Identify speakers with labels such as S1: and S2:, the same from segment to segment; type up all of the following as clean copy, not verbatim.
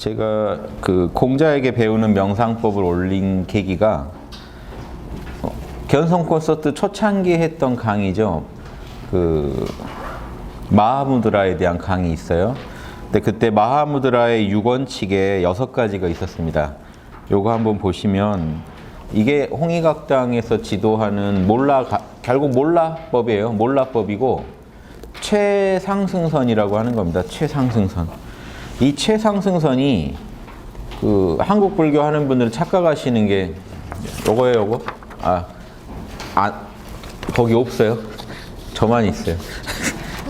S1: 제가 그 공자에게 배우는 명상법을 올린 계기가 견성 콘서트 초창기에 했던 강의죠. 그 마하무드라에 대한 강의 있어요. 근데 그때 마하무드라의 6원칙에 6가지가 있었습니다. 요거 한번 보시면 이게 홍익학당에서 지도하는 결국 몰라법이에요. 몰라법이고 최상승선이라고 하는 겁니다. 최상승선. 이 최상승선이 그 한국 불교 하는 분들 착각하시는 게 요거예요, 요거. 거기 없어요. 저만 있어요.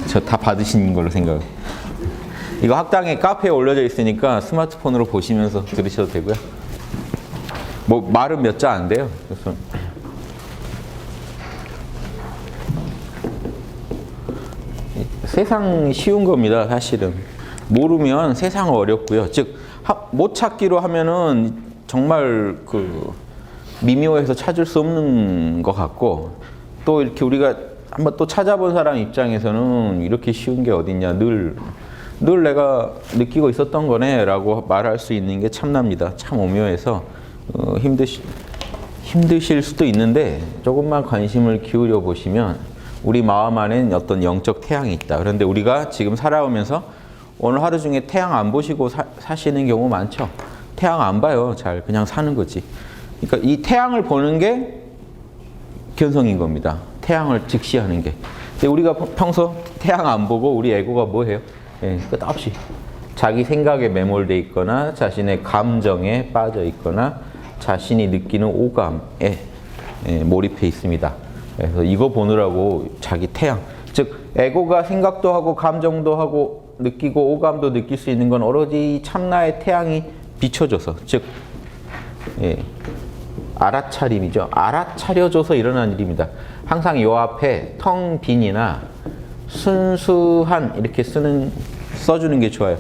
S1: 저 다 받으신 걸로 생각해요. 이거 학당에 카페에 올려져 있으니까 스마트폰으로 보시면서 들으셔도 되고요. 뭐 말은 몇 자 안 돼요. 그래서 세상 쉬운 겁니다, 사실은. 모르면 세상 어렵고요. 즉, 못 찾기로 하면은 정말 그 미묘해서 찾을 수 없는 것 같고, 또 이렇게 우리가 한번 또 찾아본 사람 입장에서는 이렇게 쉬운 게 어딨냐, 늘 내가 느끼고 있었던 거네 라고 말할 수 있는 게 참납니다. 참 오묘해서 힘드실 수도 있는데 조금만 관심을 기울여 보시면 우리 마음 안엔 어떤 영적 태양이 있다. 그런데 우리가 지금 살아오면서 오늘 하루 중에 태양 안 보시고 사시는 경우 많죠. 태양 안 봐요. 잘 그냥 사는 거지. 그러니까 이 태양을 보는 게 견성인 겁니다. 태양을 직시하는 게. 근데 우리가 평소 태양 안 보고 우리 에고가 뭐 해요? 끝없이 자기 생각에 매몰돼 있거나 자신의 감정에 빠져 있거나 자신이 느끼는 오감에 몰입해 있습니다. 그래서 이거 보느라고 자기 태양, 즉 에고가 생각도 하고 감정도 하고 느끼고 오감도 느낄 수 있는 건 오로지 참나의 태양이 비춰줘서, 즉 알아차림이죠. 알아차려줘서 일어난 일입니다. 항상 요 앞에 텅 빈이나 순수한 이렇게 써주는 게 좋아요.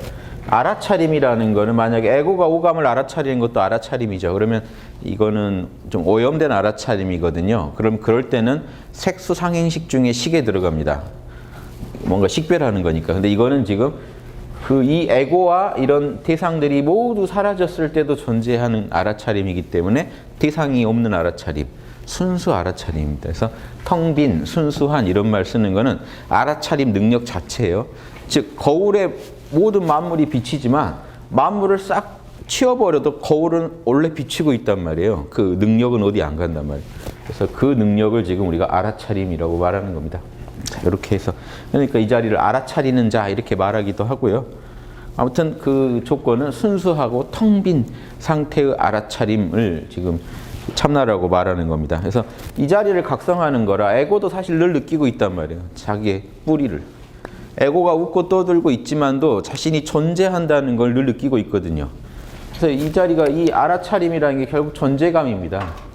S1: 알아차림이라는 거는 만약에 에고가 오감을 알아차리는 것도 알아차림이죠. 그러면 이거는 좀 오염된 알아차림이거든요. 그럼 그럴 때는 색수상행식 중에 식에 들어갑니다. 뭔가 식별하는 거니까. 근데 이거는 지금 이 에고와 이런 대상들이 모두 사라졌을 때도 존재하는 알아차림이기 때문에 대상이 없는 알아차림, 순수 알아차림입니다. 그래서 텅 빈, 순수한 이런 말 쓰는 거는 알아차림 능력 자체예요. 즉 거울에 모든 만물이 비치지만 만물을 싹 치워버려도 거울은 원래 비치고 있단 말이에요. 그 능력은 어디 안 간단 말이에요. 그래서 그 능력을 지금 우리가 알아차림이라고 말하는 겁니다. 이렇게 해서 그러니까 이 자리를 알아차리는 자 이렇게 말하기도 하고요. 아무튼 그 조건은 순수하고 텅 빈 상태의 알아차림을 지금 참나라고 말하는 겁니다. 그래서 이 자리를 각성하는 거라 에고도 사실 늘 느끼고 있단 말이에요. 자기의 뿌리를. 에고가 웃고 떠들고 있지만도 자신이 존재한다는 걸 늘 느끼고 있거든요. 그래서 이 자리가 이 알아차림이라는 게 결국 존재감입니다.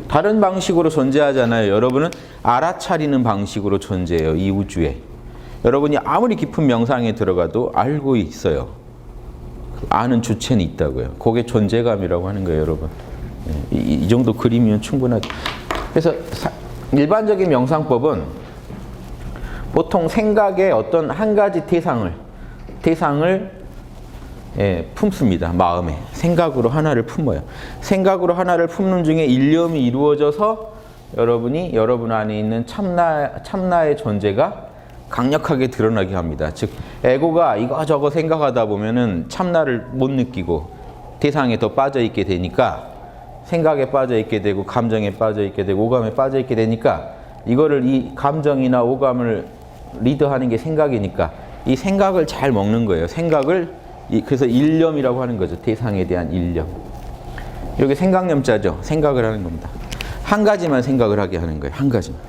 S1: 다른 방식으로 존재하잖아요. 여러분은 알아차리는 방식으로 존재해요. 이 우주에. 여러분이 아무리 깊은 명상에 들어가도 알고 있어요. 아는 주체는 있다고요. 그게 존재감이라고 하는 거예요, 여러분. 이 정도 그림이면 충분하죠. 그래서 일반적인 명상법은 보통 생각의 어떤 한 가지 대상을 품습니다. 마음에. 생각으로 하나를 품어요. 생각으로 하나를 품는 중에 일념이 이루어져서 여러분이 여러분 안에 있는 참나의 존재가 강력하게 드러나게 합니다. 즉 에고가 이거저거 생각하다 보면은 참나를 못 느끼고 대상에 더 빠져 있게 되니까 생각에 빠져 있게 되고 감정에 빠져 있게 되고 오감에 빠져 있게 되니까 이거를 이 감정이나 오감을 리드하는 게 생각이니까 이 생각을 잘 먹는 거예요. 그래서 일념이라고 하는 거죠. 대상에 대한 일념. 여기 생각념자죠. 생각을 하는 겁니다. 한 가지만 생각을 하게 하는 거예요. 한 가지만.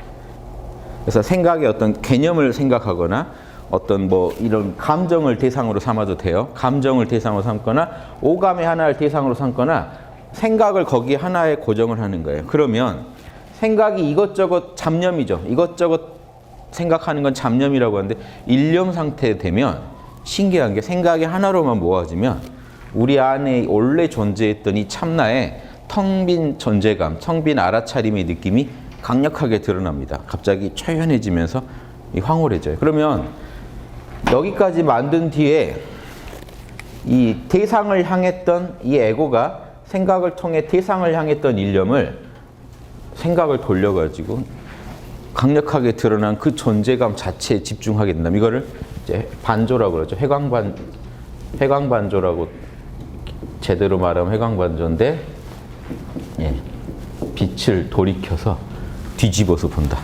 S1: 그래서 생각의 어떤 개념을 생각하거나 어떤 뭐 이런 감정을 대상으로 삼아도 돼요. 감정을 대상으로 삼거나 오감의 하나를 대상으로 삼거나 생각을 거기에 하나에 고정을 하는 거예요. 그러면 생각이 이것저것 잡념이죠. 이것저것 생각하는 건 잡념이라고 하는데 일념 상태 되면 신기한 게 생각이 하나로만 모아지면 우리 안에 원래 존재했던 이 참나의 텅 빈 존재감, 텅 빈 알아차림의 느낌이 강력하게 드러납니다. 갑자기 초연해지면서 황홀해져요. 그러면 여기까지 만든 뒤에 이 대상을 향했던 이 에고가 생각을 통해 대상을 향했던 일념을 생각을 돌려가지고 강력하게 드러난 그 존재감 자체에 집중하게 된다면 이거를 이제 반조라고 그러죠. 회광반조라고 제대로 말하면 회광반조인데 예, 빛을 돌이켜서 뒤집어서 본다.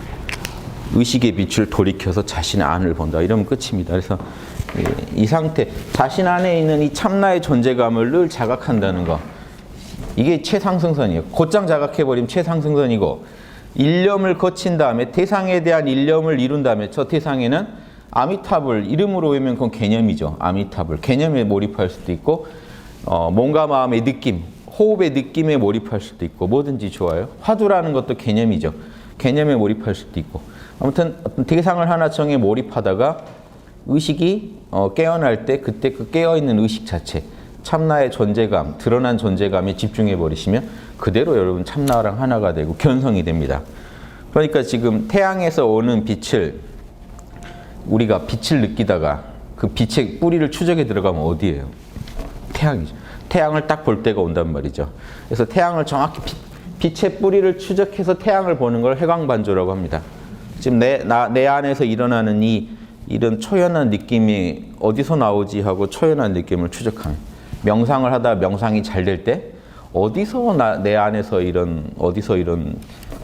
S1: 의식의 빛을 돌이켜서 자신의 안을 본다. 이러면 끝입니다. 그래서 이 상태, 자신 안에 있는 이 참나의 존재감을 늘 자각한다는 거. 이게 최상승선이에요. 곧장 자각해버리면 최상승선이고 일념을 거친 다음에 대상에 대한 일념을 이룬 다음에 저 대상에는 아미타불, 이름으로 외우면 그건 개념이죠. 아미타불. 개념에 몰입할 수도 있고 몸과 마음의 느낌, 호흡의 느낌에 몰입할 수도 있고 뭐든지 좋아요. 화두라는 것도 개념이죠. 개념에 몰입할 수도 있고 아무튼 어떤 대상을 하나 정해 몰입하다가 의식이 깨어날 때 그때 그 깨어있는 의식 자체 참나의 존재감, 드러난 존재감에 집중해 버리시면 그대로 여러분 참나랑 하나가 되고 견성이 됩니다. 그러니까 지금 태양에서 오는 빛을 우리가 빛을 느끼다가 그 빛의 뿌리를 추적해 들어가면 어디예요? 태양이죠. 태양을 딱 볼 때가 온단 말이죠. 그래서 태양을 정확히 빛의 뿌리를 추적해서 태양을 보는 걸 회광반조라고 합니다. 지금 내 안에서 일어나는 이런 초연한 느낌이 어디서 나오지 하고 초연한 느낌을 추적하는 명상을 하다 명상이 잘 될 때 어디서 내 안에서 이런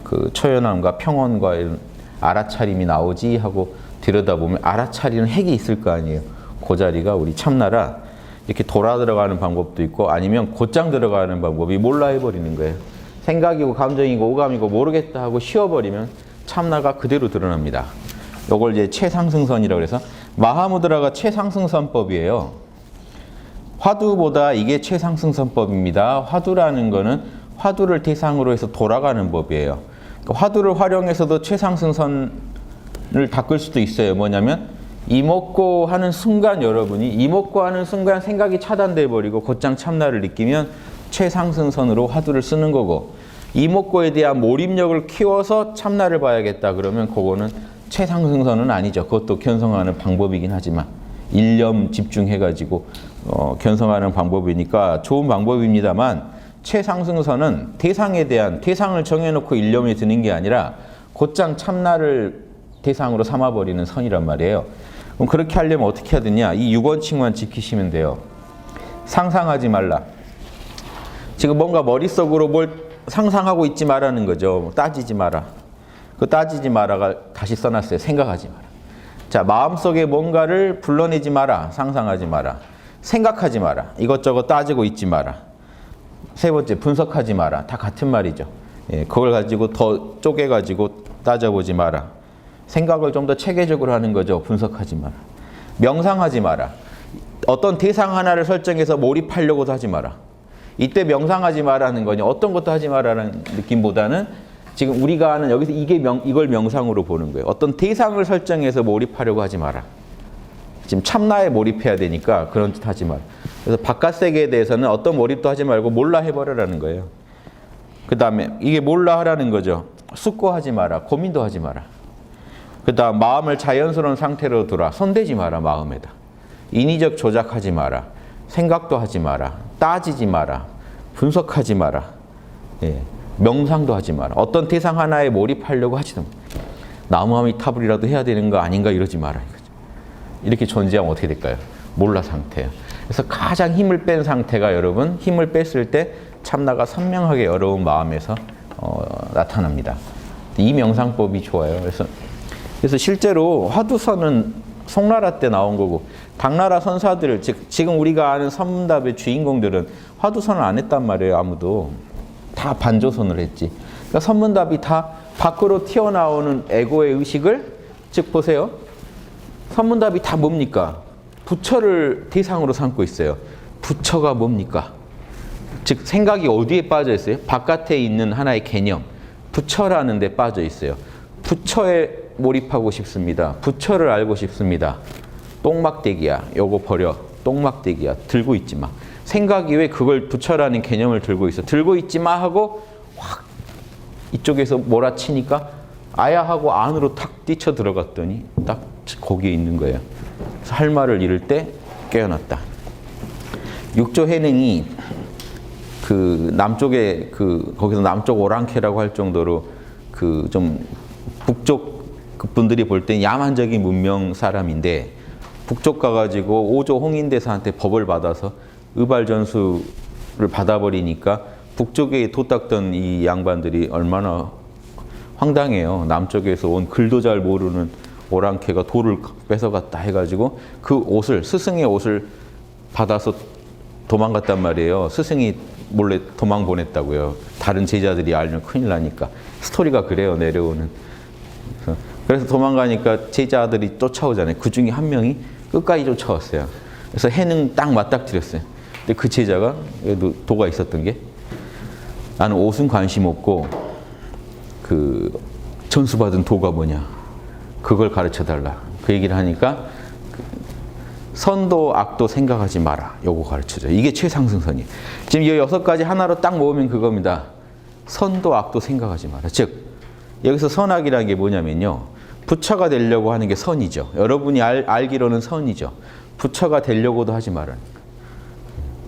S1: 그 초연함과 평온과 이런 알아차림이 나오지 하고 들여다보면 알아차리는 핵이 있을 거 아니에요. 그 자리가 우리 참나라 이렇게 돌아 들어가는 방법도 있고 아니면 곧장 들어가는 방법이 몰라 해버리는 거예요. 생각이고 감정이고 오감이고 모르겠다 하고 쉬어버리면 참나가 그대로 드러납니다. 요걸 이제 최상승선이라고 해서 마하무드라가 최상승선법이에요. 화두보다 이게 최상승선법입니다. 화두라는 거는 화두를 대상으로 해서 돌아가는 법이에요. 그러니까 화두를 활용해서도 최상승선을 닦을 수도 있어요. 뭐냐면 이목고 하는 순간 여러분이 이목고 하는 순간 생각이 차단돼 버리고 곧장 참나를 느끼면 최상승선으로 화두를 쓰는 거고 이목고에 대한 몰입력을 키워서 참나를 봐야겠다 그러면 그거는 최상승선은 아니죠. 그것도 견성하는 방법이긴 하지만 일념 집중해가지고 견성하는 방법이니까 좋은 방법입니다만 최상승선은 대상을 정해놓고 일념에 드는 게 아니라 곧장 참나를 대상으로 삼아버리는 선이란 말이에요. 그럼 그렇게 하려면 어떻게 해야 되냐? 이 6원칙만 지키시면 돼요. 상상하지 말라. 지금 뭔가 머릿속으로 뭘 상상하고 있지 말라는 거죠. 따지지 마라. 그 따지지 마라가 다시 써놨어요. 생각하지 마라. 자, 마음속에 뭔가를 불러내지 마라. 상상하지 마라. 생각하지 마라. 이것저것 따지고 있지 마라. 세 번째, 분석하지 마라. 다 같은 말이죠. 예, 그걸 가지고 더 쪼개가지고 따져보지 마라. 생각을 좀 더 체계적으로 하는 거죠. 분석하지 마라. 명상하지 마라. 어떤 대상 하나를 설정해서 몰입하려고도 하지 마라. 이때 명상하지 마라는 거냐 어떤 것도 하지 마라는 느낌보다는 지금 우리가 하는 여기서 이걸 명상으로 보는 거예요. 어떤 대상을 설정해서 몰입하려고 하지 마라. 지금 참나에 몰입해야 되니까 그런 짓 하지 마라. 그래서 바깥 세계에 대해서는 어떤 몰입도 하지 말고 몰라 해버려라는 거예요. 그 다음에 이게 몰라 하라는 거죠. 숙고하지 마라. 고민도 하지 마라. 그 다음 마음을 자연스러운 상태로 두라. 손대지 마라 마음에다. 인위적 조작하지 마라. 생각도 하지 마라. 따지지 마라. 분석하지 마라. 예. 명상도 하지 마라. 어떤 대상 하나에 몰입하려고 하지도 마라. 나무아미타불이라도 해야 되는 거 아닌가 이러지 마라. 이렇게 존재하면 어떻게 될까요? 몰라 상태예요. 그래서 가장 힘을 뺀 상태가 여러분 힘을 뺐을 때 참나가 선명하게 여러분 마음에서 나타납니다. 이 명상법이 좋아요. 그래서 실제로 화두선은 송나라 때 나온 거고 당나라 선사들 지금 우리가 아는 선문답의 주인공들은 화두선을 안 했단 말이에요. 아무도 다 반조선을 했지. 그러니까 선문답이 다 밖으로 튀어나오는 에고의 의식을 즉 보세요. 선문답이 다 뭡니까? 부처를 대상으로 삼고 있어요. 부처가 뭡니까? 즉 생각이 어디에 빠져 있어요? 바깥에 있는 하나의 개념 부처라는 데 빠져 있어요. 부처에 몰입하고 싶습니다. 부처를 알고 싶습니다. 똥막대기야. 요거 버려. 똥막대기야. 들고 있지 마. 생각이 왜 그걸 부처라는 개념을 들고 있어? 들고 있지 마 하고 확 이쪽에서 몰아치니까 아야 하고 안으로 탁 뛰쳐 들어갔더니 딱 거기에 있는 거예요. 그래서 할 말을 잃을 때 깨어났다. 육조 해능이 그 남쪽에 거기서 남쪽 오랑캐라고 할 정도로 그 좀 북쪽 그 분들이 볼 때 야만적인 문명 사람인데 북쪽 가가지고 오조 홍인대사한테 법을 받아서 의발전수를 받아버리니까 북쪽에 도닦던 이 양반들이 얼마나 황당해요. 남쪽에서 온 글도 잘 모르는 오랑캐가 돌을 뺏어갔다 해가지고 그 옷을, 스승의 옷을 받아서 도망갔단 말이에요. 스승이 몰래 도망 보냈다고요. 다른 제자들이 알면 큰일 나니까. 스토리가 그래요, 내려오는. 그래서 도망가니까 제자들이 쫓아오잖아요. 그 중에 한 명이 끝까지 쫓아왔어요. 그래서 해는 딱 맞닥뜨렸어요. 근데 그 제자가 도가 있었던 게 나는 옷은 관심 없고 그 전수받은 도가 뭐냐. 그걸 가르쳐달라. 그 얘기를 하니까 선도 악도 생각하지 마라. 요거 가르쳐줘요. 이게 최상승선이에요. 지금 이 6가지 하나로 딱 모으면 그겁니다. 선도 악도 생각하지 마라. 즉 여기서 선악이라는 게 뭐냐면요. 부처가 되려고 하는 게 선이죠. 여러분이 알기로는 선이죠. 부처가 되려고도 하지 말라는 거예요.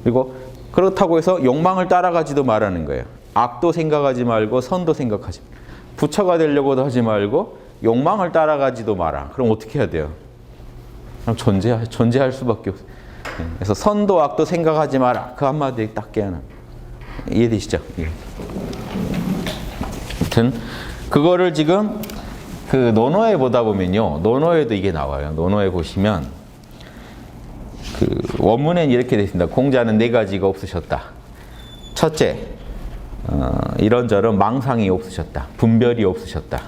S1: 그리고 그렇다고 해서 욕망을 따라가지도 말하는 거예요. 악도 생각하지 말고 선도 생각하지 마라. 부처가 되려고도 하지 말고 욕망을 따라가지도 마라. 그럼 어떻게 해야 돼요? 그럼 존재할 수밖에 없어요. 그래서 선도 악도 생각하지 마라. 그 한마디에 딱 깨어나. 이해되시죠? 예. 아무튼 그거를 지금 그 논어에 보다 보면요. 논어에도 이게 나와요. 논어에 보시면 그 원문엔 이렇게 되어 있습니다. 공자는 4가지가 없으셨다. 첫째, 이런저런 망상이 없으셨다. 분별이 없으셨다.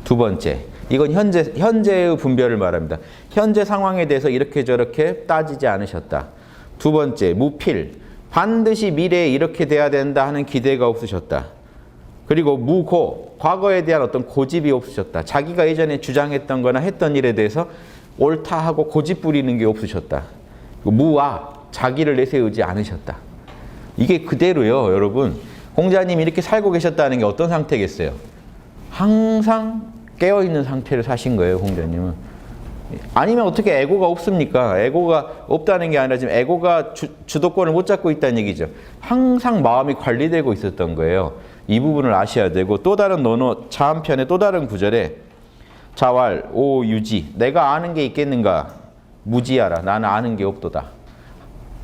S1: 두 번째, 이건 현재의 분별을 말합니다. 현재 상황에 대해서 이렇게 저렇게 따지지 않으셨다. 두 번째, 무필, 반드시 미래에 이렇게 돼야 된다 하는 기대가 없으셨다. 그리고 무고, 과거에 대한 어떤 고집이 없으셨다. 자기가 예전에 주장했던 거나 했던 일에 대해서 옳다 하고 고집 부리는 게 없으셨다. 무와, 자기를 내세우지 않으셨다. 이게 그대로요, 여러분. 공자님이 이렇게 살고 계셨다는 게 어떤 상태겠어요? 항상 깨어있는 상태를 사신 거예요, 공자님은. 아니면 어떻게 에고가 없습니까? 에고가 없다는 게 아니라 지금 에고가 주도권을 못 잡고 있다는 얘기죠. 항상 마음이 관리되고 있었던 거예요. 이 부분을 아셔야 되고, 또 다른 논어 자한편의 또 다른 구절에 자왈 오유지, 내가 아는 게 있겠는가? 무지하라, 나는 아는 게 없도다.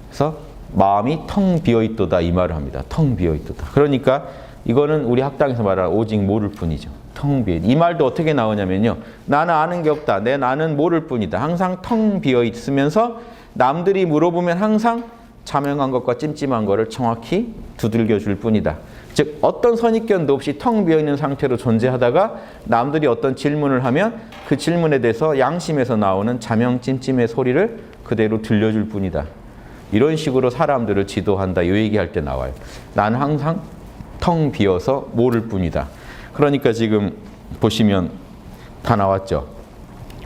S1: 그래서 마음이 텅 비어있도다 이 말을 합니다. 텅 비어있도다. 그러니까 이거는 우리 학당에서 말하는 오직 모를 뿐이죠. 텅 비어. 이 말도 어떻게 나오냐면요. 나는 아는 게 없다. 나는 모를 뿐이다. 항상 텅 비어 있으면서 남들이 물어보면 항상 자명한 것과 찜찜한 것을 정확히 두들겨 줄 뿐이다. 즉 어떤 선입견도 없이 텅 비어 있는 상태로 존재하다가 남들이 어떤 질문을 하면 그 질문에 대해서 양심에서 나오는 자명 찜찜의 소리를 그대로 들려줄 뿐이다. 이런 식으로 사람들을 지도한다. 이 얘기할 때 나와요. 나는 항상 텅 비어서 모를 뿐이다. 그러니까 지금 보시면 다 나왔죠.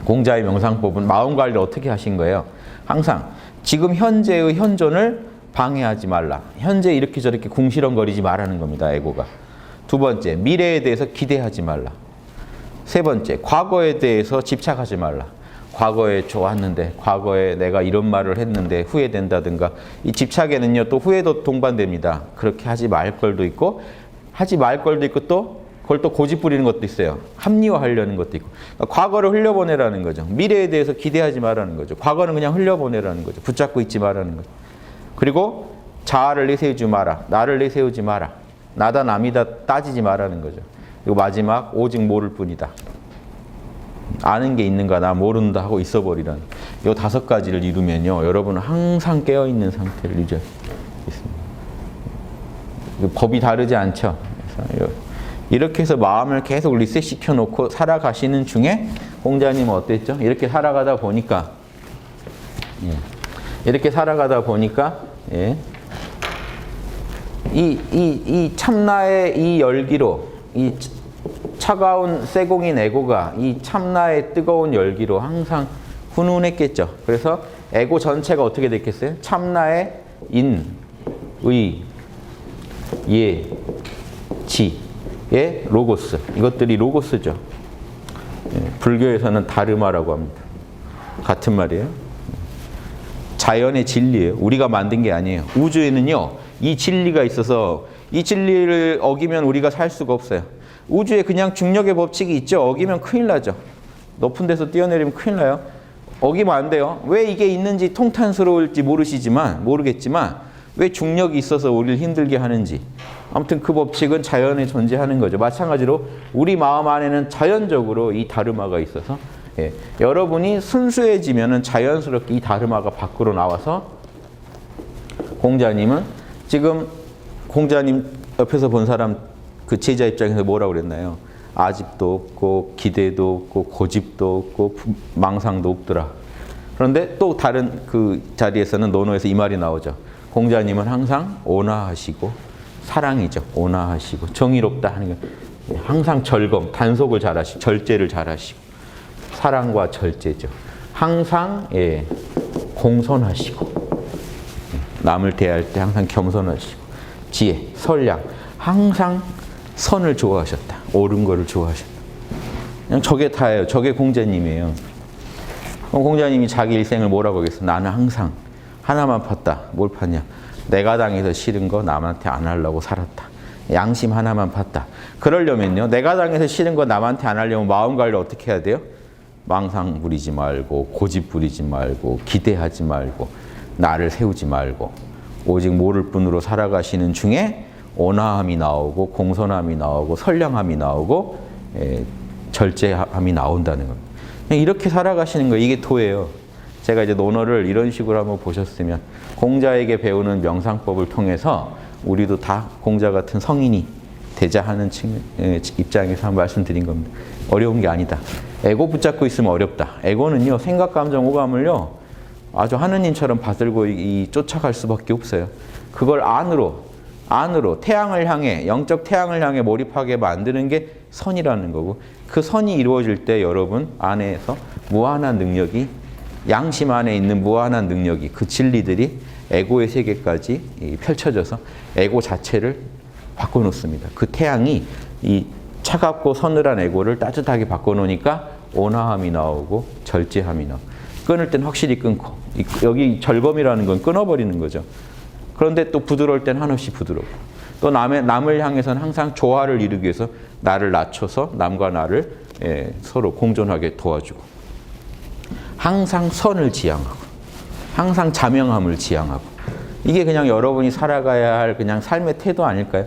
S1: 공자의 명상법은 마음 관리를 어떻게 하신 거예요? 항상 지금 현재의 현존을 방해하지 말라. 현재 이렇게 저렇게 궁시렁거리지 말라는 겁니다. 에고가. 두 번째, 미래에 대해서 기대하지 말라. 세 번째, 과거에 대해서 집착하지 말라. 과거에 좋았는데, 과거에 내가 이런 말을 했는데 후회된다든가. 이 집착에는요, 또 후회도 동반됩니다. 그렇게 하지 말 걸도 있고, 하지 말 걸도 있고, 또 그걸 또 고집 부리는 것도 있어요. 합리화하려는 것도 있고. 그러니까 과거를 흘려보내라는 거죠. 미래에 대해서 기대하지 말라는 거죠. 과거는 그냥 흘려보내라는 거죠. 붙잡고 있지 말라는 거죠. 그리고 자아를 내세우지 마라. 나를 내세우지 마라. 나다 남이다 따지지 말라는 거죠. 그리고 마지막 오직 모를 뿐이다. 아는 게 있는가 나 모른다 하고 있어버리라는 이 5가지를 이루면요. 여러분은 항상 깨어있는 상태를 유지할 수 있습니다. 법이 다르지 않죠. 그래서 이렇게 해서 마음을 계속 리셋시켜 놓고 살아가시는 중에 공자님은 어땠죠? 이렇게 살아가다 보니까 이 참나의 이 열기로 이 차가운 쇠공인 에고가 이 참나의 뜨거운 열기로 항상 훈훈했겠죠. 그래서 에고 전체가 어떻게 됐겠어요? 참나의 인, 의, 예, 지의 로고스. 이것들이 로고스죠. 불교에서는 다르마라고 합니다. 같은 말이에요. 자연의 진리예요. 우리가 만든 게 아니에요. 우주에는요, 이 진리가 있어서 이 진리를 어기면 우리가 살 수가 없어요. 우주에 그냥 중력의 법칙이 있죠. 어기면 큰일 나죠. 높은 데서 뛰어내리면 큰일 나요. 어기면 안 돼요. 왜 이게 있는지 통탄스러울지 모르겠지만 왜 중력이 있어서 우리를 힘들게 하는지. 아무튼 그 법칙은 자연에 존재하는 거죠. 마찬가지로 우리 마음 안에는 자연적으로 이 다르마가 있어서 여러분이 순수해지면은 자연스럽게 이 다르마가 밖으로 나와서 공자님은 지금 공자님 옆에서 본 사람 그 제자 입장에서 뭐라고 그랬나요? 아집도 없고 기대도 없고 고집도 없고 망상도 없더라. 그런데 또 다른 그 자리에서는 논어에서 이 말이 나오죠. 공자님은 항상 온화하시고 사랑이죠. 온화하시고 정의롭다 하는 게 항상 절검, 단속을 잘하시고 절제를 잘하시고 사랑과 절제죠. 항상 공손하시고 남을 대할 때 항상 겸손하시고 지혜, 선량, 항상 선을 좋아하셨다. 옳은 거를 좋아하셨다. 그냥 저게 다예요. 저게 공자님이에요. 공자님이 자기 일생을 뭐라고 하겠어? 나는 항상 하나만 팠다. 뭘 팠냐? 내가 당해서 싫은 거 남한테 안 하려고 살았다. 양심 하나만 팠다. 그러려면요. 내가 당해서 싫은 거 남한테 안 하려면 마음 관리 어떻게 해야 돼요? 망상 부리지 말고 고집 부리지 말고 기대하지 말고 나를 세우지 말고 오직 모를 뿐으로 살아가시는 중에 온화함이 나오고 공손함이 나오고 선량함이 나오고 절제함이 나온다는 겁니다. 이렇게 살아가시는 거예요. 이게 도예요. 제가 이제 논어를 이런 식으로 한번 보셨으면 공자에게 배우는 명상법을 통해서 우리도 다 공자 같은 성인이 되자 하는 입장에서 한번 말씀드린 겁니다. 어려운 게 아니다. 에고 붙잡고 있으면 어렵다. 에고는요, 생각, 감정, 오감을요, 아주 하느님처럼 받들고 쫓아갈 수밖에 없어요. 그걸 안으로 태양을 향해, 영적 태양을 향해 몰입하게 만드는 게 선이라는 거고, 그 선이 이루어질 때 여러분 안에서 무한한 능력이, 양심 안에 있는 무한한 능력이, 그 진리들이 에고의 세계까지 펼쳐져서 에고 자체를 바꿔놓습니다. 그 태양이 이 차갑고 서늘한 에고를 따뜻하게 바꿔놓으니까 온화함이 나오고 절제함이 나오고, 끊을 땐 확실히 끊고, 여기 절검이라는 건 끊어버리는 거죠. 그런데 또 부드러울 땐 한없이 부드럽고, 또 남을 향해서는 항상 조화를 이루기 위해서 나를 낮춰서 남과 나를 서로 공존하게 도와주고, 항상 선을 지향하고, 항상 자명함을 지향하고, 이게 그냥 여러분이 살아가야 할 그냥 삶의 태도 아닐까요?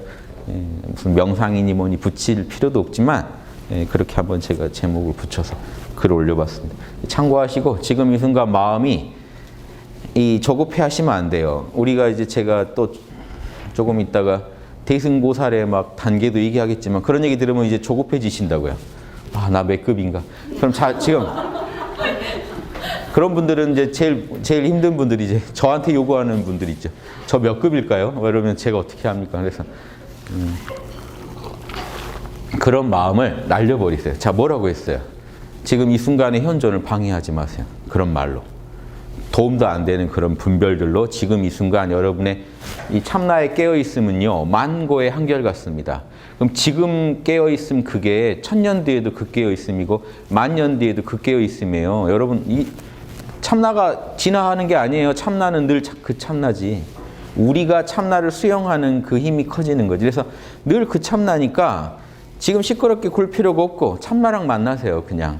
S1: 무슨 명상이니 뭐니 붙일 필요도 없지만 그렇게 한번 제가 제목을 붙여서 글을 올려봤습니다. 참고하시고 지금 이 순간 마음이 조급해 하시면 안 돼요. 우리가 이제 제가 또 조금 있다가 대승보살의 막 단계도 얘기하겠지만 그런 얘기 들으면 이제 조급해지신다고요. 아, 나 몇 급인가? 그럼 지금 그런 분들은 이제 제일 힘든 분들이 이제 저한테 요구하는 분들 있죠. 저 몇 급일까요? 이러면 제가 어떻게 합니까? 그래서 그런 마음을 날려버리세요. 자, 뭐라고 했어요? 지금 이 순간의 현존을 방해하지 마세요. 그런 말로. 도움도 안 되는 그런 분별들로 지금 이 순간 여러분의 이 참나에 깨어있음은요, 만고의 한결 같습니다. 그럼 지금 깨어있음 그게 1000년 뒤에도 그 깨어있음이고 10,000년 뒤에도 그 깨어있음이에요. 여러분, 이 참나가 진화하는 게 아니에요. 참나는 늘 그 참나지. 우리가 참나를 수용하는 그 힘이 커지는 거지. 그래서 늘 그 참나니까 지금 시끄럽게 굴 필요가 없고 참나랑 만나세요. 그냥.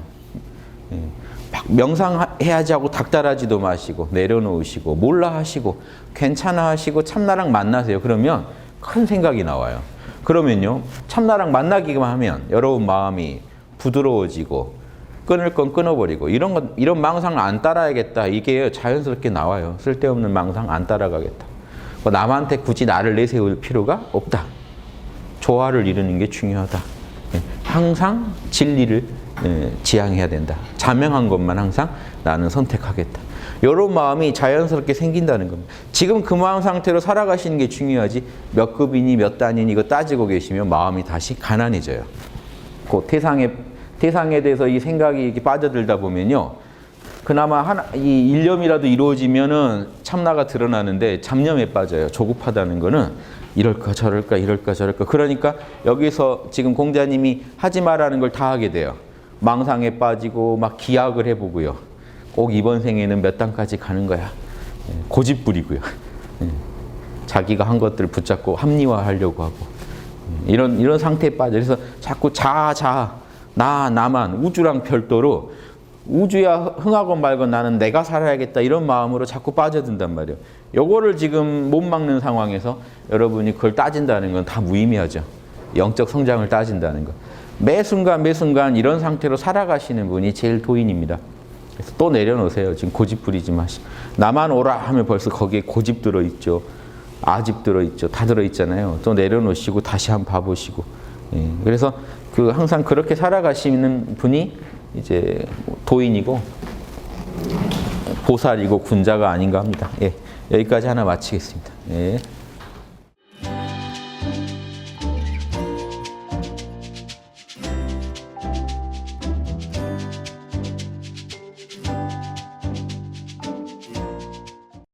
S1: 명상해야지 하고 닥달하지도 마시고 내려놓으시고 몰라 하시고 괜찮아 하시고 참나랑 만나세요. 그러면 큰 생각이 나와요. 그러면요, 참나랑 만나기만 하면 여러분 마음이 부드러워지고 끊을 건 끊어버리고 이런 망상을 안 따라야겠다. 이게 자연스럽게 나와요. 쓸데없는 망상 안 따라가겠다. 남한테 굳이 나를 내세울 필요가 없다. 조화를 이루는 게 중요하다. 항상 진리를 지향해야 된다. 자명한 것만 항상 나는 선택하겠다. 이런 마음이 자연스럽게 생긴다는 겁니다. 지금 그 마음 상태로 살아가시는 게 중요하지, 몇 급이니 몇 단이니 이거 따지고 계시면 마음이 다시 가난해져요. 그 태상에 대해서 이 생각이 이렇게 빠져들다 보면요, 그나마 이 일념이라도 이루어지면은 참나가 드러나는데 잡념에 빠져요. 조급하다는 거는 이럴까 저럴까 이럴까 저럴까. 그러니까 여기서 지금 공자님이 하지 말라는 걸 다 하게 돼요. 망상에 빠지고 막 기약을 해보고요. 꼭 이번 생에는 몇 단까지 가는 거야. 고집부리고요. 자기가 한 것들을 붙잡고 합리화하려고 하고 이런 상태에 빠져. 그래서 자꾸 나만 우주랑 별도로 우주야 흥하건 말건 나는 내가 살아야겠다 이런 마음으로 자꾸 빠져든단 말이에요. 요거를 지금 못 막는 상황에서 여러분이 그걸 따진다는 건 다 무의미하죠. 영적 성장을 따진다는 거. 매 순간 이런 상태로 살아가시는 분이 제일 도인입니다. 그래서 또 내려놓으세요. 지금 고집 부리지 마시고. 나만 오라 하면 벌써 거기에 고집 들어있죠. 아집 들어있죠. 다 들어있잖아요. 또 내려놓으시고 다시 한번 봐보시고. 예. 그래서 항상 그렇게 살아가시는 분이 이제 도인이고 보살이고 군자가 아닌가 합니다. 예. 여기까지 하나 마치겠습니다. 예.